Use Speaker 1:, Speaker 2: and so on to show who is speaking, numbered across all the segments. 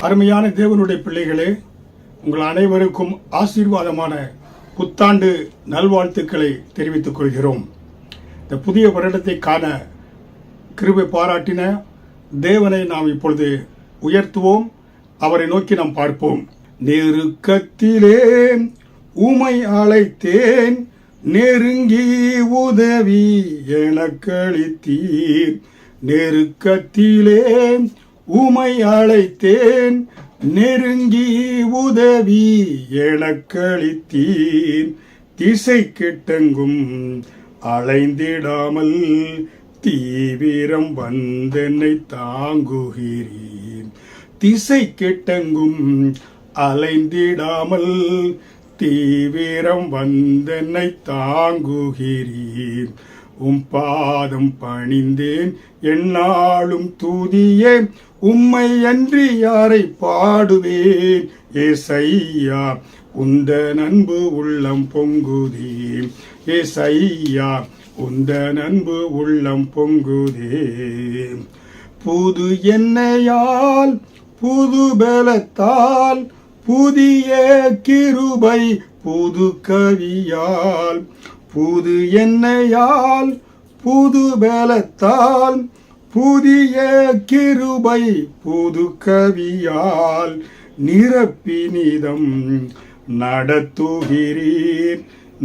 Speaker 1: அருமையான தேவனுடைய பிள்ளைகளே, உங்கள் அனைவருக்கும் ஆசீர்வாதமான புத்தாண்டு நல்வாழ்த்துக்களை தெரிவித்துக் கொள்கிறோம். இந்த புதிய வருடத்தை காண கிருபை பாராட்டின தேவனை நாம் இப்பொழுது உயர்த்துவோம். அவரை நோக்கி நாம் பார்ப்போம். நெருக்கத்திலே உமை அழைத்தேன், நெருங்கி உதவி எனக்களித்தீர். நெருக்கத்திலே உமை அழைத்தேன், நெருங்கி உதவி எனக்களித்தீர். திசை கெட்டெங்கும் அலைந்திடாமல் தீவிரம் வந்தென்னை தாங்குகிறீர். திசை கெட்டெங்கும் அலைந்திடாமல் தீவிரம் வந்தென்னை தாங்குகிறீர். பாதம் பணிந்தேன் எந்நாளும் துதியே, உம்மை அன்றி யாரை பாடுவேன். ஏசையா உந்தன் அன்பு உள்ளம் பொங்குதே, ஏசையா உந்தன் அன்பு உள்ளம் பொங்குதே. புது எண்ணெயால் புது பலத்தால் புதிய கிருபை புது கவியால், புது எண்ணெயால் புது பலத்தால் புதிய கிருபை புது கவியால் நிரப்பினிதம் நடத்துகிறீர்.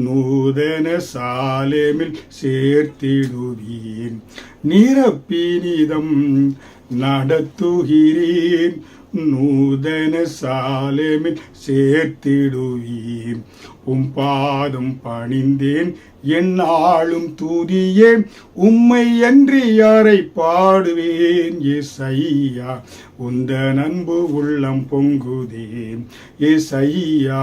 Speaker 1: நூதன சாலேமில் சேர்த்திடுவீர். நிரப்பினிதம் நடத்துகிறீர். நூதன சாலேமில் சேர்த்திடுவீர். பாதம் பணிந்தேன் எந்நாளும் துதியே, உம்மை அன்றி யாரை பாடுவேன். ஏசையா உந்தன் அன்பு உள்ளம் பொங்குதே, ஏசையா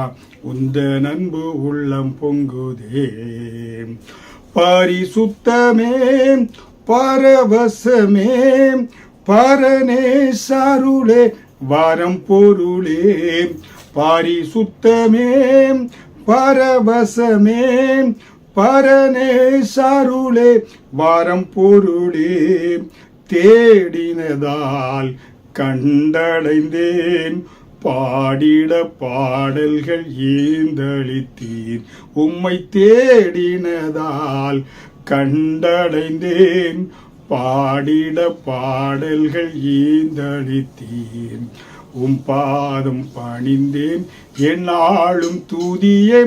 Speaker 1: உந்தன் அன்பு உள்ளம் பொங்குதே. பரிசுத்தமே பரவசமே பரனே சருளே வரம் பொருளே. பரிசுத்தமே பரவசமே பரனே சருளே வரம் பொருளே. தேடினதால் கண்டடைந்தேன், பாடிட பாடல்கள் ஏந்தளித்தீர். உம்மை தேடினதால் கண்டடைந்தேன், பாடிட பாடல்கள் ஏந்தளித்தீர். பாதம் பணிந்தேன் எந்நாளும் துதியே,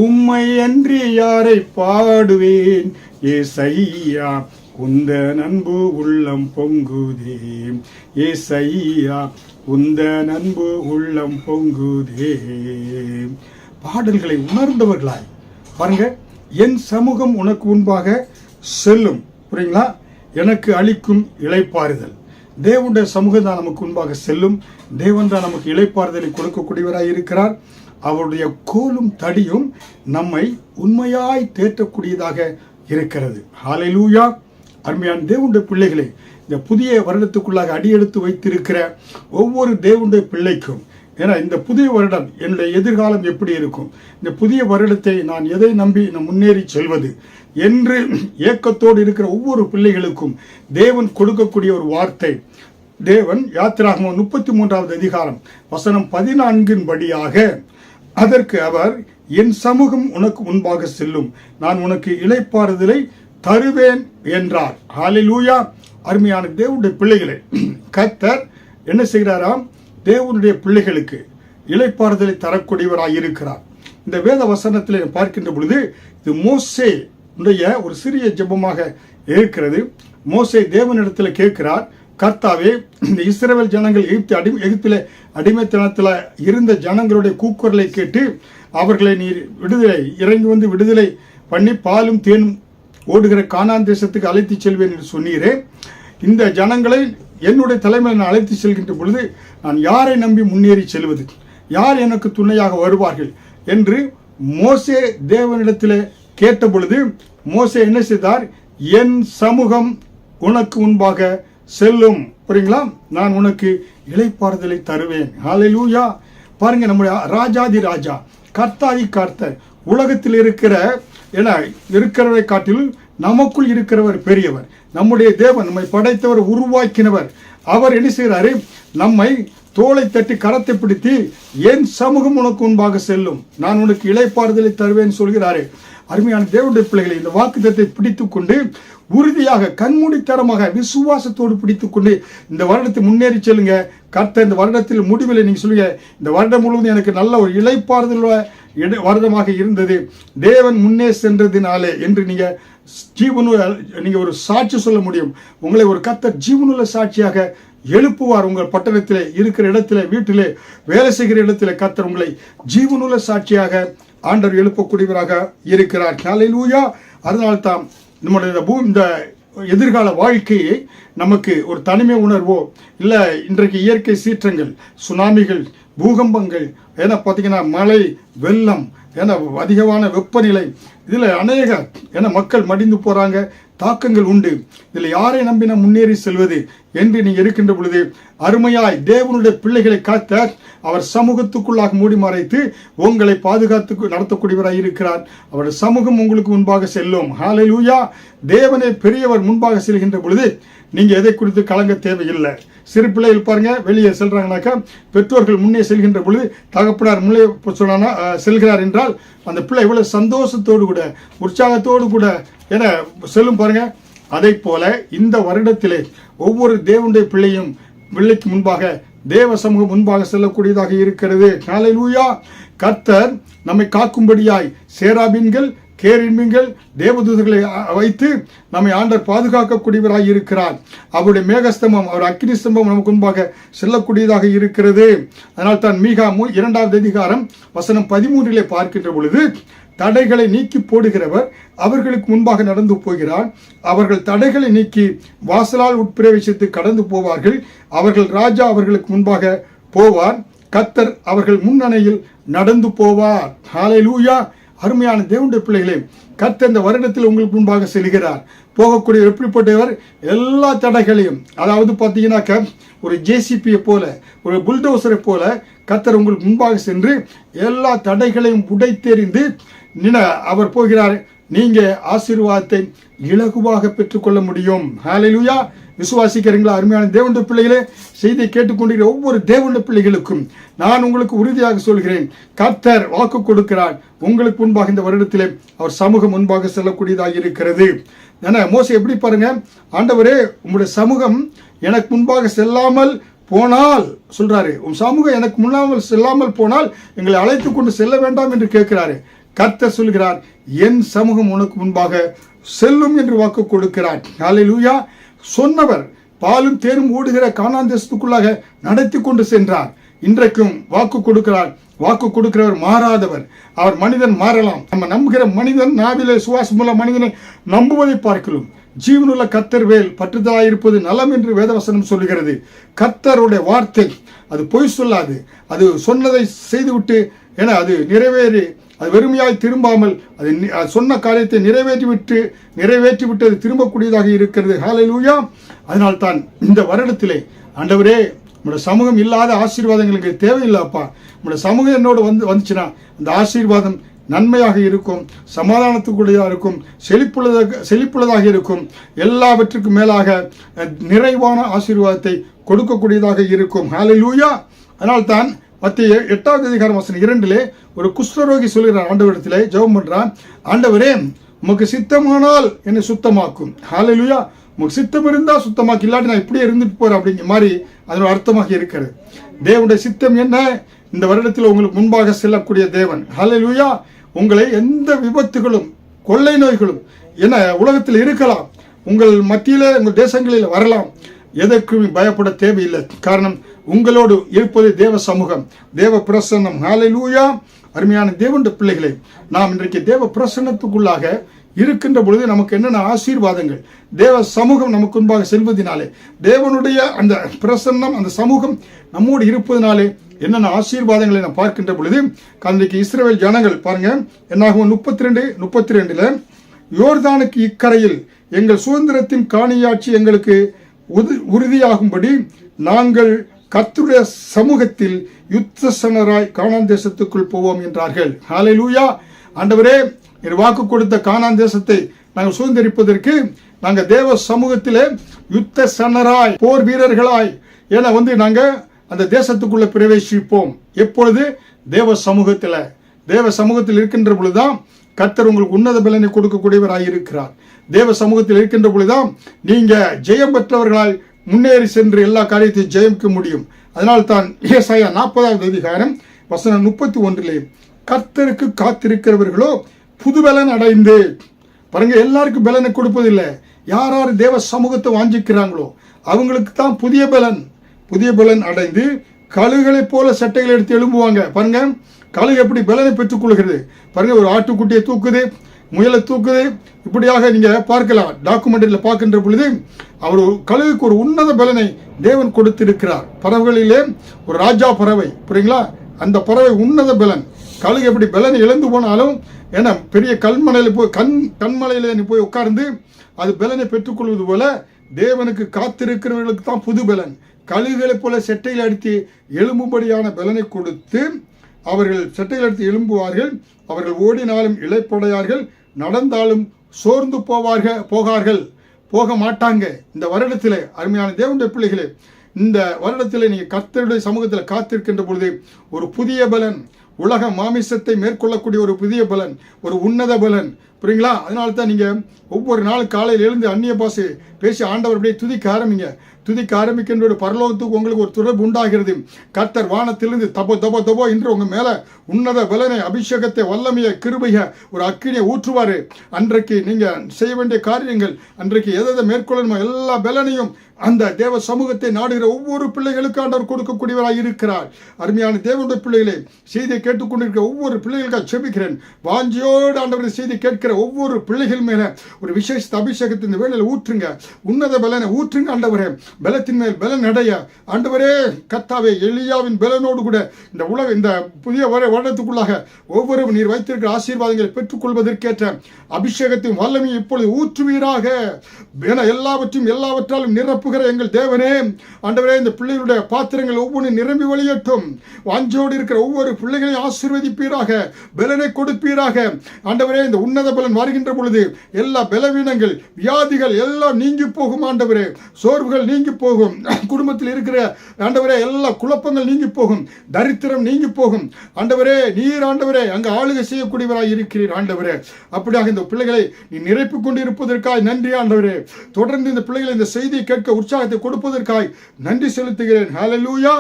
Speaker 1: உம்மை அன்றி யாரை பாடுவேன். ஏசையா உந்தன் அன்பு உள்ளம் பொங்குதே, ஏசையா உந்தன் அன்பு உள்ளம் பொங்குதே. பாடல்களை உணர்ந்தவர்களாய் பாருங்க. என் சமூகம் உனக்கு முன்பாக செல்லும். புரியுங்களா? எனக்கு அளிக்கும் இளைப்பாறுதல். தேவனுடைய சமூகம் தான் நமக்கு முன்பாக செல்லும். தேவன் தான் நமக்கு இளைப்பாறுதலை கொடுக்கக்கூடியவராய் இருக்கிறார். அவருடைய கோலும் தடியும் நம்மை உண்மையாய் தேற்றக்கூடியதாக இருக்கிறது. ஹல்லேலூயா. அருமையான தேவனுடைய பிள்ளைகளே, இந்த புதிய வருடத்துக்குள்ளாக அடியெடுத்து வைத்திருக்கிற ஒவ்வொரு தேவனுடைய பிள்ளைக்கும், ஏன்னா இந்த புதிய வருடம் என்னுடைய எதிர்காலம் எப்படி இருக்கும், இந்த புதிய வருடத்தை நான் எதை நம்பி நான் முன்னேறி செல்வது என்று ஏக்கத்தோடு இருக்கிற ஒவ்வொரு பிள்ளைகளுக்கும் தேவன் கொடுக்கக்கூடிய ஒரு வார்த்தை. தேவன் யாத்திராகமம் 33வது அதிகாரம் வசனம் 14 படியாக, அதற்கு அவர், என் சமூகம் உனக்கு முன்பாக செல்லும், நான் உனக்கு இளைப்பாறுதலை தருவேன் என்றார். ஹல்லேலூயா. அருமையான தேவனுடைய பிள்ளைகளே, கர்த்தர் என்ன செய்கிறாராம்? தேவனுடைய பிள்ளைகளுக்கு இளைப்பாறுதலை தரக்கூடியவராய் இருக்கிறார். இந்த வேத வசனத்தில் பார்க்கின்ற பொழுது இது மோசே ஒரு சிறிய ஜெபமாக இருக்கிறது. மோசே தேவனிடத்தில் கேட்கிறார், கர்த்தாவே, இந்த இஸ்ரவேல் ஜனங்கள் எகிப்தில அடிமைத்தனத்தில் இருந்த ஜனங்களுடைய கூக்குரலை கேட்டு அவர்களை நீர் இறங்கி வந்து விடுதலை பண்ணி பாலும் தேனும் ஓடுகிற கானான் தேசத்துக்கு அழைத்து செல்வேன் என்று சொன்னீரே. இந்த ஜனங்களை என்னுடைய தலைமையில் நான் அழைத்து செல்கின்ற பொழுது நான் யாரை நம்பி முன்னேறி செல்வது? யார் எனக்கு துணையாக வருவார்கள் என்று மோசே தேவனிடத்தில் கேட்ட பொழுது மோசே என்ன செய்தார்? என் சமூகம் உனக்கு முன்பாக செல்லும். புரியுங்களா? நான் உனக்கு இளைப்பாறுதலை தருவேன். ஹல்லேலூயா. பாருங்க, நம்முடைய ராஜாதி ராஜா, கர்த்தாதி கர்த்தர், உலகத்தில் இருக்கிறவரை காட்டிலும் நமக்குள் இருக்கிறவர் பெரியவர். நம்முடைய தேவன், நம்மை படைத்தவர், உருவாக்கினவர். அவர் என்ன செய்கிறாரு? நம்மை தோளை தட்டி கரத்தை பிடித்து என் சமூகம் உனக்கு முன்பாக செல்லும், நான் உனக்கு இளைப்பாறுதலை தருவேன் சொல்கிறாரே. அருமையான தேவனுடைய பிள்ளைகளை, இந்த வாக்குத்தத்தை பிடித்துக் கொண்டு உறுதியாக கண்மூடித்தனமாக விசுவாசத்தோடு பிடித்துக் கொண்டு இந்த வருடத்தை முன்னேறி செல்லுங்க. கர்த்தர் இந்த வருடத்தில் முடிவில் நீங்க சொல்லுங்க, இந்த வருடம் முழுவதும் எனக்கு நல்ல ஒரு இளைப்பாறுதல் வருடமாக இருந்தது, தேவன் முன்னே சென்றதினாலே என்று நீங்க நீங்க ஒரு சாட்சி சொல்ல முடியும். உங்களை ஒரு கர்த்தர் ஜீவனுள்ள சாட்சியாக எழுப்புவார். உங்கள் பட்டணத்திலே இருக்கிற இடத்திலே, வீட்டிலே, வேலை செய்கிற இடத்திலே கர்த்தர் உங்களை ஜீவனுள்ள சாட்சியாக ஆண்டவர் எழுப்பக்கூடியவராக இருக்கிறார். ஹல்லேலூயா. அதனால்தான் நம்முடைய இந்த எதிர்கால வாழ்க்கையை நமக்கு ஒரு தனிமை உணர்வோ இல்லை இன்றைக்கு இயற்கை சீற்றங்கள், சுனாமிகள், பூகம்பங்கள், ஏன்னா பார்த்தீங்கன்னா மழை, வெள்ளம், ஏன்னா அதிகமான வெப்பநிலை, இதில் அநேக ஏன்னா மக்கள் மடிந்து போகிறாங்க, தாக்கங்கள் உண்டு. இதில் யாரை நம்பின முன்னேறி செல்வது என்று நீங்கள் இருக்கின்ற பொழுது அருமையாய் தேவனுடைய பிள்ளைகளை காத்த அவர் சமூகத்துக்குள்ளாக மூடி மறைத்து உங்களை பாதுகாத்து நடத்தக்கூடியவராய் இருக்கிறார். அவருடைய சமூகம் உங்களுக்கு முன்பாக செல்லும். ஹல்லேலூயா. தேவனே பெரியவர் முன்பாக செல்கின்ற பொழுது நீங்க எதை குறித்து கலங்க தேவையில்லை. சிறு பிள்ளைகள் பாருங்க, வெளியே செல்றாங்கனாக்கா பெற்றோர்கள் முன்னே செல்கின்ற பொழுது தகப்பனார் முன்னே சொன்னா செல்கிறார் என்றால் அந்த பிள்ளை எவ்வளவு சந்தோஷத்தோடு கூட உற்சாகத்தோடு கூட என செல்லும் பாருங்க. அதை போல இந்த வருடத்திலே ஒவ்வொரு தேவனுடைய பிள்ளைக்கு முன்பாக தேவ சமூகம் முன்பாக செல்லக்கூடியதாக இருக்கிறது. ஹல்லேலூயா. கர்த்தர் நம்மை காக்கும்படியாய் சேராபீன்கள், கேருபீன்கள், தேவதூதர்களை வைத்து நம்மை ஆண்டவர் பாதுகாக்கக்கூடியவராக இருக்கிறார். அவருடைய மேகஸ்தம்பம், அவர் அக்கினி ஸ்தம்பம் நமக்கு முன்பாக செல்லக்கூடியதாக இருக்கிறது. அதனால் தான் மீகா 2வது அதிகாரம் வசனம் 13 பார்க்கின்ற பொழுது, தடைகளை நீக்கி போடுகிறவர் அவர்களுக்கு முன்பாக நடந்து போகிறார், அவர்கள் தடைகளை நீக்கி வாசலால் உட்பிரவேசித்து கடந்து போவார்கள், அவர்கள் ராஜா அவர்களுக்கு முன்பாக போவார், கர்த்தர் அவர்கள் முன்னணையில் நடந்து போவார். ஹல்லேலூயா. அருமையான தேவனுடைய பிள்ளைகளே, கர்த்தர் இந்த வருடத்தில் உங்களுக்கு முன்பாக செல்கிறார். போகக்கூடிய எப்படிப்பட்டவர், எல்லா தடைகளையும், அதாவது பார்த்தீங்கன்னாக்க ஒரு ஜேசிபியை போல, ஒரு புல்டோசரை போல கர்த்தர் உங்களுக்கு முன்பாக சென்று எல்லா தடைகளையும் உடைத்தெறிந்து அவர் போகிறார். நீங்க ஆசீர்வாதத்தை இலகுவாக பெற்றுக்கொள்ள முடியும். ஹல்லேலூயா. விசுவாசிக்கிறீங்களா? அருமையான தேவனுடைய பிள்ளைகளே, செய்தியை கேட்டுக்கொண்டிருக்கிற ஒவ்வொரு தேவனுடைய பிள்ளைகளுக்கும் நான் உங்களுக்கு உறுதியாக சொல்கிறேன், கர்த்தர் வாக்கு கொடுக்கிறார். உங்களுக்கு முன்பாக இந்த வருடத்திலே அவர் சமூகம் முன்பாக செல்லக்கூடியதாக இருக்கிறது. ஏன்னா மோசே எப்படி பாருங்க, ஆண்டவரே உங்களுடைய சமூகம் எனக்கு முன்பாக செல்லாமல் போனால் சொல்றாரு, உன் சமூகம் எனக்கு முன்னாமல் செல்லாமல் போனால் எங்களை அழைத்து கொண்டு செல்ல வேண்டாம் என்று கேட்கிறாரு. கர்த்தர் சொல்கிறார், என் சமூகம் உனக்கு முன்பாக செல்லும் என்று வாக்கு கொடுக்கிறார். ஹல்லேலூயா. சொன்னவர் பாலும் தேரும் ஓடுகிற கானான் தேசத்துக்குள்ளாக நடத்தி கொண்டு சென்றார். இன்றைக்கும் வாக்கு கொடுக்கிறார். வாக்கு கொடுக்கிறவர் மாறாதவர். அவர் மனிதன் மாறலாம், நம்ம நம்புகிற மனிதன் நாவிலே சுவாசமுள்ள மனிதனை நம்புவதை பார்க்கலாம். ஜீவனுள்ள கர்த்தர் வேல் பற்றுதலாயிருப்பது நலம் என்று வேதவசனம் சொல்லுகிறது. கர்த்தருடைய வார்த்தை அது பொய் சொல்லாது. அது சொன்னதை செய்துவிட்டு என அது நிறைவேறி அது வெறுமையாய் திரும்பாமல் அது சொன்ன காரியத்தை நிறைவேற்றி விட்டு அது திரும்பக்கூடியதாக இருக்கிறது. ஹல்லேலூயா. அதனால் தான் இந்த வருடத்திலே ஆண்டவரே நம்முடைய சமூகம் இல்லாத ஆசீர்வாதங்களுக்கு தேவையில்லைப்பா, நம்முடைய சமூகம் என்னோடு வந்துச்சுன்னா அந்த ஆசீர்வாதம் நன்மையாக இருக்கும், சமாதானத்துக்குரியதாக இருக்கும், செழிப்புள்ளதாக இருக்கும், எல்லாவற்றுக்கும் மேலாக நிறைவான ஆசீர்வாதத்தை கொடுக்கக்கூடியதாக இருக்கும். ஹல்லேலூயா. அதனால்தான் மத்திய 8வது அதிகாரம் வசனம் 2 ஒரு குஷ்டரோகி சொல்கிறார், ஆண்டவரிடத்திலே ஜெபம் பண்றான், ஆண்டவரே உமக்கு சித்தமானால் என்னை சுத்தமாக்கும். ஹல்லேலூயா. உமக்கு சித்தம் இருந்தா சுத்தமாக்கு, இல்லாட்டி நான் இப்படியே இருந்துட்டு போறேன் அப்படிங்கிற மாதிரி அதோட அர்த்தமாக இருக்கிறது. தேவனுடைய சித்தம் என்ன? இந்த வருடத்தில் உங்களுக்கு முன்பாக செல்லக்கூடிய தேவன். ஹல்லேலூயா. உங்களை எந்த விபத்துகளும் கொள்ளை நோய்களும் என உலகத்தில் இருக்கலாம், உங்கள் மத்தியில உங்கள் தேசங்களில் வரலாம், எதற்கும் பயப்பட தேவையில்லை. காரணம், உங்களோடு இருப்பது தேவ சமூகம், தேவ பிரசன்னம். ஹல்லேலூயா. அருமையான தேவனுடைய பிள்ளைகளை, நாம் இன்றைக்கு தேவ பிரசன்னத்துக்குள்ளாக இருக்கின்ற பொழுது நமக்கு என்னென்ன ஆசீர்வாதங்கள், தேவ சமூகம் நமக்கு முன்பாக செல்வதனாலே, தேவனுடைய அந்த பிரசன்னம் அந்த சமூகம் நம்மோடு இருப்பதனாலே என்னென்ன ஆசீர்வாதங்களை நாம் பார்க்கின்ற பொழுது, அன்றைக்கு இஸ்ரவேல் ஜனங்கள் பாருங்க, என்னாகும் 32:32 யோர்தானுக்கு இக்கரையில் எங்கள் சுதந்திரத்தின் காணியாட்சி எங்களுக்கு உறுதியாகும்படி நாங்கள் கர்த்தருடைய சமூகத்தில் யுத்தசனராய் கானான் தேசத்துக்குள் போவோம் என்றார்கள். ஹல்லேலூயா. ஆண்டவரே வாக்கு கொடுத்த கானான் தேசத்தை நாங்கள் சுதந்திரிப்பதற்கு நாங்கள் தேவ சமூகத்திலே யுத்த சனராய் போர் வீரர்களாய் என நாங்கள் அந்த தேசத்துக்குள்ள பிரவேசிப்போம். எப்பொழுது? தேவ சமூகத்தில் இருக்கின்ற பொழுதுதான் கர்த்தர் உங்களுக்கு உன்னத பலனை கொடுக்கக்கூடியவராய் இருக்கிறார். தேவ சமூகத்தில் இருக்கின்ற பொழுதுதான் நீங்க ஜெயம் பெற்றவர்களாய் முன்னேறி சென்று எல்லா காரியத்தையும் ஜெயிக்க முடியும். அதனால் தான் ஏசாயா 40வது அதிகாரம் வசனம் 31 கர்த்தருக்கு காத்திருக்கிறவர்களோ புது பலன் அடைந்து, பாருங்க, எல்லாருக்கும் பலனை கொடுப்பதில்லை. யார் யார் தேவ சமூகத்தை வாஞ்சிக்கிறாங்களோ அவங்களுக்கு தான் புதிய பலன் அடைந்து கழுகளைப் போல சட்டைகளை எடுத்து எழும்புவாங்க. பாருங்க, கழுகு எப்படி பலனை பெற்றுக் கொள்கிறது பாருங்க. ஒரு ஆட்டுக்குட்டியை தூக்குது, முயலை தூக்குது, இப்படியாக நீங்க பார்க்கலாம். டாக்குமெண்ட்ரியில் பார்க்கின்ற பொழுது அவர் கழுகுக்கு ஒரு உன்னத பலனை தேவன் கொடுத்திருக்கிறார். பறவைகளிலே ஒரு ராஜா பறவை, புரியுங்களா? அந்த பறவை உன்னத பலன். கழுகு எப்படி பலனை இழந்து போனாலும் ஏன்னா பெரிய கண்மலையில் போய் கண்மலையில நீ போய் உட்கார்ந்து அது பலனை பெற்றுக்கொள்வது போல தேவனுக்கு காத்திருக்கிறவர்களுக்கு தான் புது பலன். கழுகுகளைப் போல செட்டையில் அடித்து எழும்பும்படியான பலனை கொடுத்து அவர்கள் செட்டையில் அடித்து எழும்புவார்கள். அவர்கள் ஓடினாலும் இளைப்படையார்கள், நடந்தாலும் சோர்ந்து போக மாட்டாங்க. இந்த வருடத்தில் அருமையான தேவனுடைய பிள்ளைகளே, இந்த வருடத்தில் நீங்க கர்த்தருடைய சமூகத்தில் காத்திருக்கின்ற பொழுது ஒரு புதிய பலன், உலக மாமிசத்தை மேற்கொள்ளக்கூடிய ஒரு புதிய பலன், ஒரு உன்னத பலன், புரியுங்களா? அதனால தான் நீங்க ஒவ்வொரு நாள் காலையில் எழுந்து அந்நிய பாஷை பேசி ஆண்டவர் அப்படியே துதிக்க ஆரம்பிக்கின்ற பரலோகத்துக்கு உங்களுக்கு ஒரு தொடர்பு உண்டாகிறது. கர்த்தர் வானத்திலிருந்து தபோ என்று உங்க மேல உன்னத பலனை, அபிஷேகத்தை, வல்லமையை, கிருபையை, ஒரு அக்கினியை ஊற்றுவாரு. அன்றைக்கு நீங்க செய்ய வேண்டிய காரியங்கள், அன்றைக்கு எதை மேற்கொள்ளணுமோ எல்லா பலனையும் அந்த தேவ சமூகத்தை நாடுகிற ஒவ்வொரு பிள்ளைகளுக்கு ஆண்டவர் கொடுக்கக்கூடியவராக இருக்கிறார். அருமையான தேவனுடைய பிள்ளைகளை, செய்தியை கேட்டுக்கொண்டிருக்கிற ஒவ்வொரு பிள்ளைகளுக்காக செபிக்கிறேன். வாஞ்சியோடு ஆண்டவர் செய்தி கேட்கிற ஒவ்வொரு பிள்ளைகள் மேல ஒரு விசேஷ அபிஷேகத்தின் வேளையில் ஊற்றுங்க, உன்னத பலனை ஊற்றுங்க ஆண்டவரே. பலத்தின் மேல் பலன் அடைய ஆண்டவரே. கர்த்தாவே, எலியாவின் பலனோடு கூட இந்த புதிய வருடத்துக்குள்ளாக ஒவ்வொரு நீர் வைத்திருக்கிற ஆசீர்வாதங்களை பெற்றுக்கொள்வதற்கேற்ற அபிஷேகத்தையும் வல்லமையும் இப்பொழுது ஊற்றுவீராக. எல்லாவற்றாலும் நிரப்புகிற எங்கள் தேவனே, ஆண்டவரே, இந்த பிள்ளைகளுடைய பாத்திரங்கள் ஒவ்வொன்றும் நிரம்பி வழியட்டும். வாஞ்சோடு இருக்கிற ஒவ்வொரு பிள்ளைகளையும் ஆசீர்வதிப்பீராக, பலனை கொடுப்பீராக. ஆண்டவரே, இந்த உன்னத பலன் வருகின்ற பொழுது எல்லா பலவீனங்கள், வியாதிகள் எல்லாம் நீங்கி போகும் ஆண்டவரே. சோர்வுகள் நீங்கி போகும். குடும்பத்தில் இருக்கிற ஆண்டவரே எல்லா குழப்பங்கள் நீங்கி போகும். தரித்திரம் நீங்கி போகும். ஆண்டவரே, நீர் ஆண்டவரே அங்கு ஆளுகை செய்யக்கூடியவராய் இருக்கிறீர் ஆண்டவரே. அப்படியாக இந்த பிள்ளைகளை நீ நிரப்பிக் கொண்டு இருப்பதற்காய் நன்றி ஆண்டவரே. தொடர்ந்து இந்த பிள்ளைகளை இந்த செய்தியை கேட்க உற்சாகத்தை கொடுப்பதற்காய் நன்றி செலுத்துகிறேன். ஹல்லேலூயா.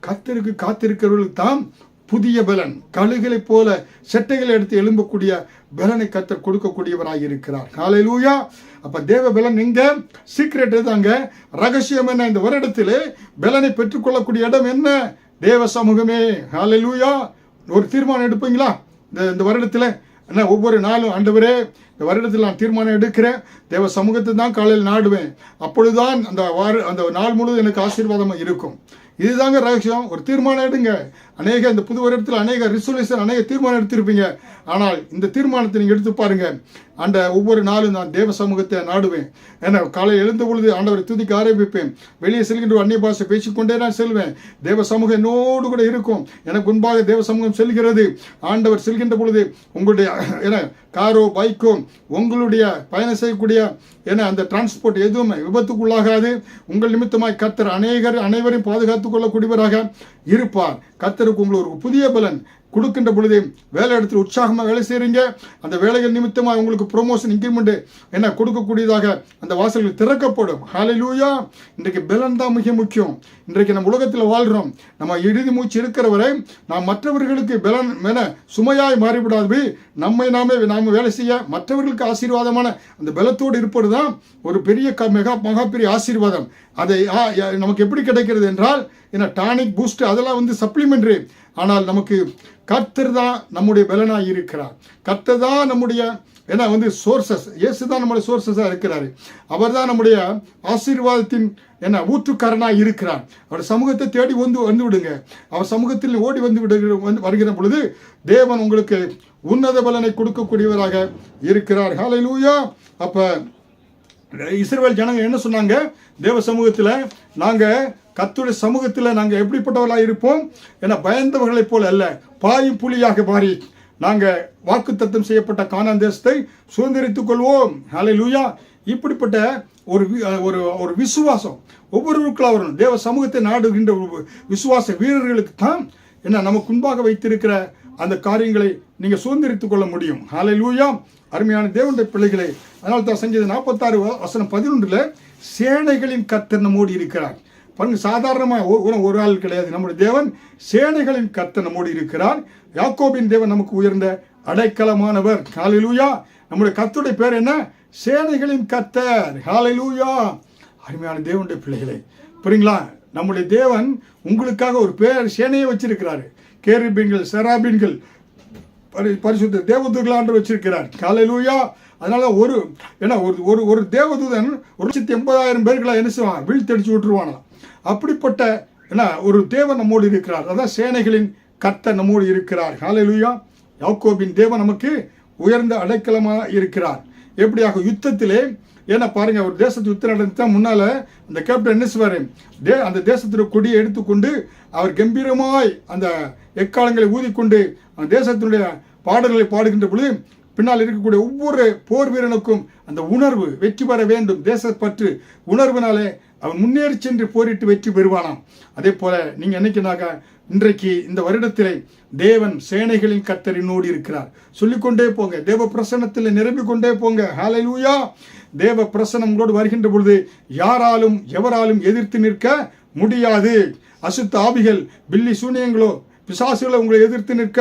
Speaker 1: கர்த்தருக்கு காத்திருக்கிறவர்களுக்கு தான் புதிய பலன், கழுகளைப் போல செட்டைகளை எடுத்து எழும்பக்கூடிய பலனை கர்த்தர் கொடுக்கக்கூடியவராய் இருக்கிறார். ஹல்லேலூயா. அப்ப தேவ பலன் எங்க? சீக்ரெட் தாங்க. ரகசியம் என்ன? இந்த வருடத்திலே பலனை பெற்றுக்கொள்ளக்கூடிய இடம் என்ன? தேவ சமூகமே. ஹல்லேலூயா. ஒரு தீர்மானம் எடுப்பீங்களா இந்த வருடத்தில்? என்ன, ஒவ்வொரு நாளும் ஆண்டவரே, இந்த வருடத்தில் நான் தீர்மானம் எடுக்கிறேன், தேவ சமூகத்தை தான் காலையில் நாடுவேன். அப்பொழுதுதான் அந்த நாள் முழுவதும் எனக்கு ஆசீர்வாதமாக இருக்கும். இதுதாங்க ரகசியம். ஒரு தீர்மானம் எடுங்க. இந்த புது வருடத்தில் அநேக ரிசொல்யூஷன், அநேக தீர்மானம் எடுத்திருப்பீங்க. ஆனால் இந்த தீர்மானத்தை நீங்கள் எடுத்து பாருங்க. ஒவ்வொரு நாளும் நான் தேவ சமூகத்தை நாடுவேன். ஏன்னா காலையில் எழுந்த பொழுது ஆண்டவரை துதிக்க ஆரம்பிப்பேன். வெளியே செல்கின்ற அந்நிய பாஷை பேசிக்கொண்டே நான் செல்வேன். தேவ சமூகம் என்னோடு கூட இருக்கும். எனக்கு முன்பாக தேவ சமூகம் செல்கிறது. ஆண்டவர் செல்கின்ற பொழுது உங்களுடைய காரோ பைக்கோ உங்களுடைய பயணம் செய்யக்கூடிய அந்த டிரான்ஸ்போர்ட் எதுவுமே விபத்துக்குள்ளாகாது. உங்கள் நிமித்தமாய் கர்த்தர் அனைவரையும் பாதுகாத்துக் கொள்ளக்கூடியவராக இருப்பார். கர்த்தருக்கு உங்களுக்கு ஒரு புதிய பலன் கொடுக்கின்ற பொழுது வேலை இடத்துல உற்சாகமாக வேலை செய்கிறீங்க. அந்த வேலைகள் நிமித்தமாக உங்களுக்கு ப்ரொமோஷன், இன்க்ரிமெண்ட் கொடுக்கக்கூடியதாக அந்த வாசல்கள் திறக்கப்படும். ஹல்லேலூயா. இன்றைக்கு பலன் தான் மிக முக்கியம். இன்றைக்கு நம்ம உலகத்தில் வாழ்கிறோம். நம்ம இறுதி மூச்சு இருக்கிறவரை நாம் மற்றவர்களுக்கு பலன் சுமையாய் மாறிவிடாது. நாம வேலை செய்ய மற்றவர்களுக்கு ஆசீர்வாதமான அந்த பலத்தோடு இருப்பது தான் ஒரு பெரிய மகா பெரிய ஆசீர்வாதம். அதை நமக்கு எப்படி கிடைக்கிறது என்றால் டானிக், பூஸ்ட் அதெல்லாம் சப்ளிமெண்ட்ரி. ஆனால் நமக்கு கர்த்தர் தான் நம்முடைய பலனாக இருக்கிறார். கர்த்தர் தான் நம்முடைய சோர்சஸ். இயேசு தான் நம்முடைய சோர்சஸாக இருக்கிறார். அவர் தான் நம்முடைய ஆசீர்வாதத்தின் ஊற்றுக்காரனாக இருக்கிறார். அவர் சமூகத்தை தேடி வந்து விடுங்க. அவர் சமூகத்தில் ஓடி வருகிற பொழுது தேவன் உங்களுக்கு உன்னத பலனை கொடுக்கக்கூடியவராக இருக்கிறார். ஹல்லேலூயா. அப்ப இஸ்ரவேல் ஜனங்க என்ன சொன்னாங்க? தேவ சமூகத்தில் கர்த்தருடைய சமூகத்தில் நாங்கள் எப்படிப்பட்டவர்களாக இருப்போம்? பயந்தவர்களைப் போல அல்ல, பாயும் புலியாக மாறி நாங்கள் வாக்குத்தத்தம் செய்யப்பட்ட கானான் தேசத்தை சுதந்திரித்துக் கொள்வோம். ஹல்லேலூயா. இப்படிப்பட்ட ஒரு ஒரு ஒரு விசுவாசம் ஒவ்வொருவருக்குள்ள வரணும். தேவ சமூகத்தை நாடுகின்ற விசுவாச வீரர்களுக்கு தான் என்ன நமக்கு முன்பாக வைத்திருக்கிற அந்த காரியங்களை நீங்க சுதந்திரித்துக் கொள்ள முடியும். ஹல்லேலூயா. அருமையான தேவனுடைய பிள்ளைகளை, அதனால தான் சங்கீதம் 46:11 சேனைகளின் கர்த்தர் நம்மோடு இருக்கிறார். பாருங்க, சாதாரணமாக ஒரு ஆள் கிடையாது. நம்முடைய தேவன் சேனைகளின் கர்த்தர் நம்மோடு இருக்கிறார். யாக்கோபின் தேவன் நமக்கு உயர்ந்த அடைக்கலமானவர். ஹல்லேலூயா. நம்முடைய கர்த்தருடைய பேர் என்ன? சேனைகளின் கர்த்தர். ஹல்லேலூயா. அருமையான தேவனுடைய பிள்ளைகளை, புரியுங்களா? நம்முடைய தேவன் உங்களுக்காக ஒரு பேர் சேனையை வச்சிருக்கிறாரு. கேருபீன்கள், செராபீன்கள், பரிசுத்த தேவதூதர்கள் வச்சிருக்கிறார். ஹல்லேலூயா. அதனால ஒரு தேவதூதன் 180,000 பேர்களை என்ன செய்வான்? வீழ்த்தடிச்சு விட்டுருவானா. அப்படிப்பட்ட ஒரு தேவன் நம்மோடு இருக்கிறார். அதான் சேனைகளின் கர்த்தர் நம்மோடு இருக்கிறார். ஹல்லேலூயா. யாக்கோபின் தேவன் நமக்கு உயர்ந்த அடைக்கலமாக இருக்கிறார். எப்படியாக யுத்தத்திலே ஏன்னா பாருங்க, ஒரு தேசத்து யுத்தம் நடந்தா முன்னால அந்த கேப்டன் என்ன செய்வாரு? அந்த தேசத்துடைய கொடியை எடுத்துக்கொண்டு அவர் கம்பீரமாய் அந்த எக்காலங்களை ஊதிக்கொண்டு அந்த தேசத்தினுடைய பாடல்களை பாடுகின்ற பொழுது பின்னால் இருக்கக்கூடிய ஒவ்வொரு போர் வீரனுக்கும் அந்த உணர்வு, வெற்றி பெற வேண்டும் தேசப்பற்று உணர்வினாலே அவன் முன்னேறி சென்று போரிட்டு வெற்றி பெறுவானாம். அதே போல நீங்க என்னைக்குனாக்க இன்றைக்கு இந்த வருடத்திலே தேவன் சேனைகளின் கர்த்தரினோடு இருக்கிறார். சொல்லிக்கொண்டே போங்க. தேவ பிரசன்னத்தில் நிரம்பிக் கொண்டே போங்க. ஹல்லேலூயா. தேவ பிரசன்னங்களோடு வருகின்ற பொழுது யாராலும் எவராலும் எதிர்த்து நிற்க முடியாது. அசுத்த ஆவிகள், பில்லி சூனியங்களோ பிசாசுகளோ உங்களை எதிர்த்து நிற்க